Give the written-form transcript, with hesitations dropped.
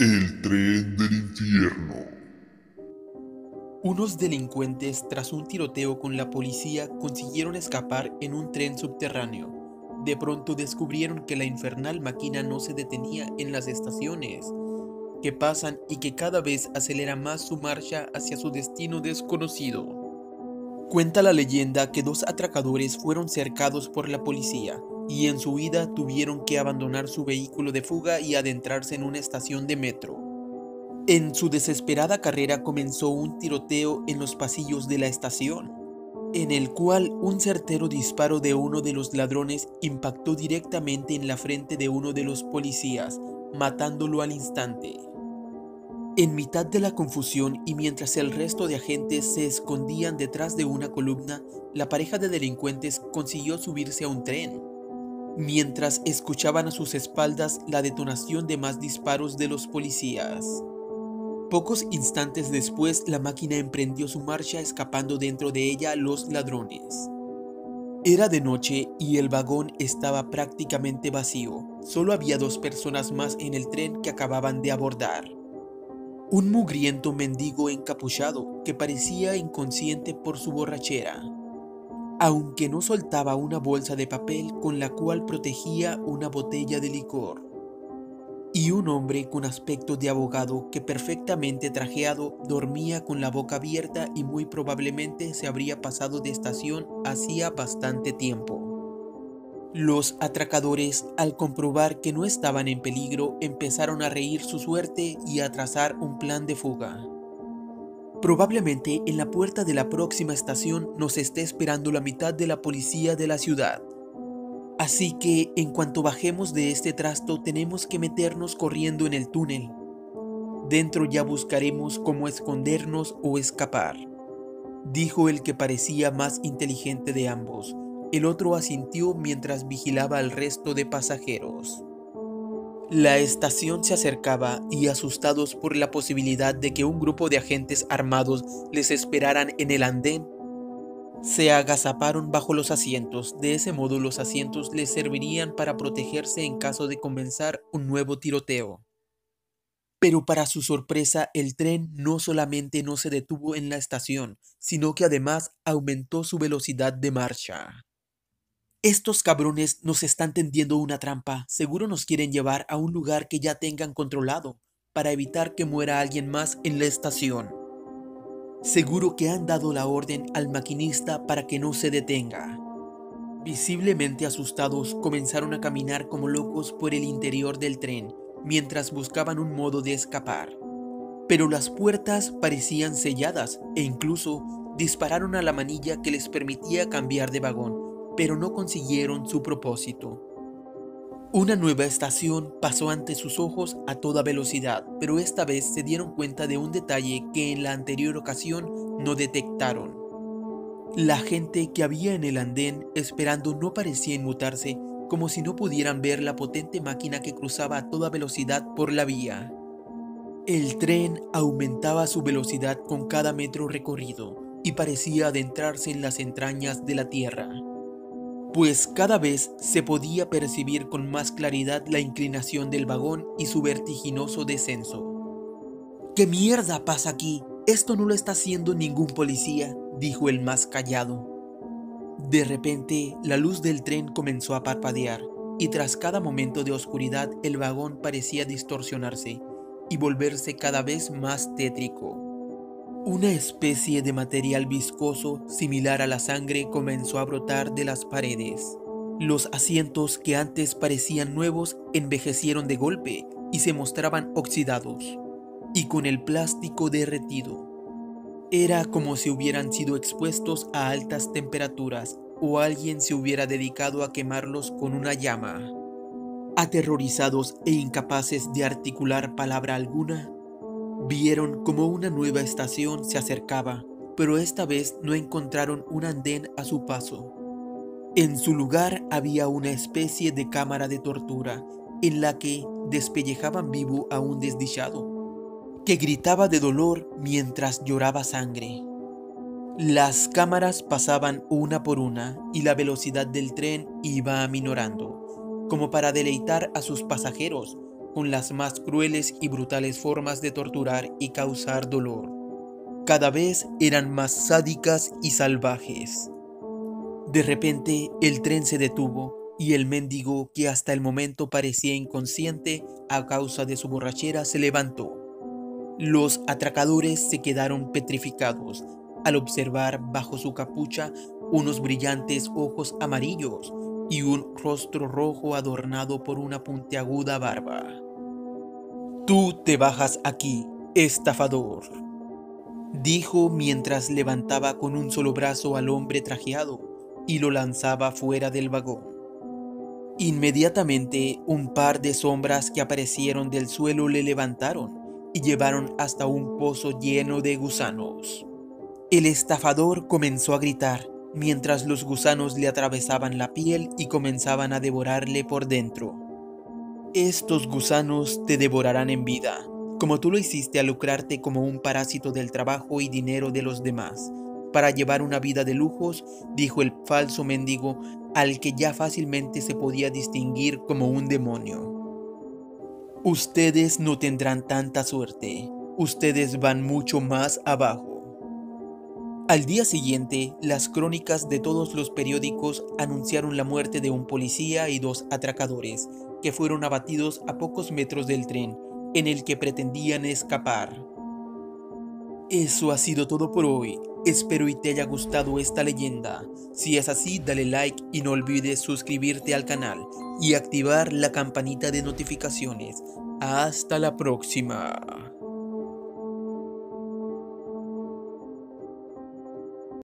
El tren del infierno. Unos delincuentes, tras un tiroteo con la policía, consiguieron escapar en un tren subterráneo. De pronto descubrieron que la infernal máquina no se detenía en las estaciones, que pasan y que cada vez acelera más su marcha hacia su destino desconocido. Cuenta la leyenda que dos atracadores fueron cercados por la policía y en su huida tuvieron que abandonar su vehículo de fuga y adentrarse en una estación de metro. En su desesperada carrera comenzó un tiroteo en los pasillos de la estación, en el cual un certero disparo de uno de los ladrones impactó directamente en la frente de uno de los policías, matándolo al instante. En mitad de la confusión y mientras el resto de agentes se escondían detrás de una columna, la pareja de delincuentes consiguió subirse a un tren, mientras escuchaban a sus espaldas la detonación de más disparos de los policías. Pocos instantes después, la máquina emprendió su marcha escapando dentro de ella los ladrones. Era de noche y el vagón estaba prácticamente vacío. Solo había dos personas más en el tren que acababan de abordar. Un mugriento mendigo encapuchado que parecía inconsciente por su borrachera, aunque no soltaba una bolsa de papel con la cual protegía una botella de licor. Y un hombre con aspecto de abogado que perfectamente trajeado dormía con la boca abierta y muy probablemente se habría pasado de estación hacía bastante tiempo. Los atracadores, al comprobar que no estaban en peligro, empezaron a reír su suerte y a trazar un plan de fuga. Probablemente en la puerta de la próxima estación nos esté esperando la mitad de la policía de la ciudad. Así que, en cuanto bajemos de este trasto, tenemos que meternos corriendo en el túnel. Dentro ya buscaremos cómo escondernos o escapar, dijo el que parecía más inteligente de ambos. El otro asintió mientras vigilaba al resto de pasajeros. La estación se acercaba y, asustados por la posibilidad de que un grupo de agentes armados les esperaran en el andén, se agazaparon bajo los asientos. De ese modo los asientos les servirían para protegerse en caso de comenzar un nuevo tiroteo. Pero para su sorpresa, el tren no solamente no se detuvo en la estación, sino que además aumentó su velocidad de marcha. Estos cabrones nos están tendiendo una trampa. Seguro nos quieren llevar a un lugar que ya tengan controlado, para evitar que muera alguien más en la estación. Seguro que han dado la orden al maquinista para que no se detenga. Visiblemente asustados, comenzaron a caminar como locos por el interior del tren, mientras buscaban un modo de escapar. Pero las puertas parecían selladas e incluso dispararon a la manilla que les permitía cambiar de vagón, pero no consiguieron su propósito. Una nueva estación pasó ante sus ojos a toda velocidad, pero esta vez se dieron cuenta de un detalle que en la anterior ocasión no detectaron. La gente que había en el andén esperando no parecía inmutarse, como si no pudieran ver la potente máquina que cruzaba a toda velocidad por la vía. El tren aumentaba su velocidad con cada metro recorrido y parecía adentrarse en las entrañas de la tierra, pues cada vez se podía percibir con más claridad la inclinación del vagón y su vertiginoso descenso. ¿Qué mierda pasa aquí? Esto no lo está haciendo ningún policía, dijo el más callado. De repente, la luz del tren comenzó a parpadear, y tras cada momento de oscuridad el vagón parecía distorsionarse y volverse cada vez más tétrico. Una especie de material viscoso, similar a la sangre, comenzó a brotar de las paredes. Los asientos que antes parecían nuevos envejecieron de golpe y se mostraban oxidados, y con el plástico derretido. Era como si hubieran sido expuestos a altas temperaturas o alguien se hubiera dedicado a quemarlos con una llama. Aterrorizados e incapaces de articular palabra alguna, vieron como una nueva estación se acercaba, pero esta vez no encontraron un andén a su paso. En su lugar había una especie de cámara de tortura, en la que despellejaban vivo a un desdichado, que gritaba de dolor mientras lloraba sangre. Las cámaras pasaban una por una y la velocidad del tren iba aminorando, como para deleitar a sus pasajeros, con las más crueles y brutales formas de torturar y causar dolor. Cada vez eran más sádicas y salvajes. De repente, el tren se detuvo y el mendigo, que hasta el momento parecía inconsciente a causa de su borrachera, se levantó. Los atracadores se quedaron petrificados al observar bajo su capucha unos brillantes ojos amarillos y un rostro rojo adornado por una puntiaguda barba. «Tú te bajas aquí, estafador», dijo mientras levantaba con un solo brazo al hombre trajeado y lo lanzaba fuera del vagón. Inmediatamente, un par de sombras que aparecieron del suelo le levantaron y llevaron hasta un pozo lleno de gusanos. El estafador comenzó a gritar mientras los gusanos le atravesaban la piel y comenzaban a devorarle por dentro. «Estos gusanos te devorarán en vida, como tú lo hiciste al lucrarte como un parásito del trabajo y dinero de los demás, para llevar una vida de lujos», dijo el falso mendigo, al que ya fácilmente se podía distinguir como un demonio. «Ustedes no tendrán tanta suerte, ustedes van mucho más abajo». Al día siguiente, las crónicas de todos los periódicos anunciaron la muerte de un policía y 2 atracadores, que fueron abatidos a pocos metros del tren, en el que pretendían escapar. Eso ha sido todo por hoy. Espero y te haya gustado esta leyenda. Si es así, dale like y no olvides suscribirte al canal y activar la campanita de notificaciones. Hasta la próxima.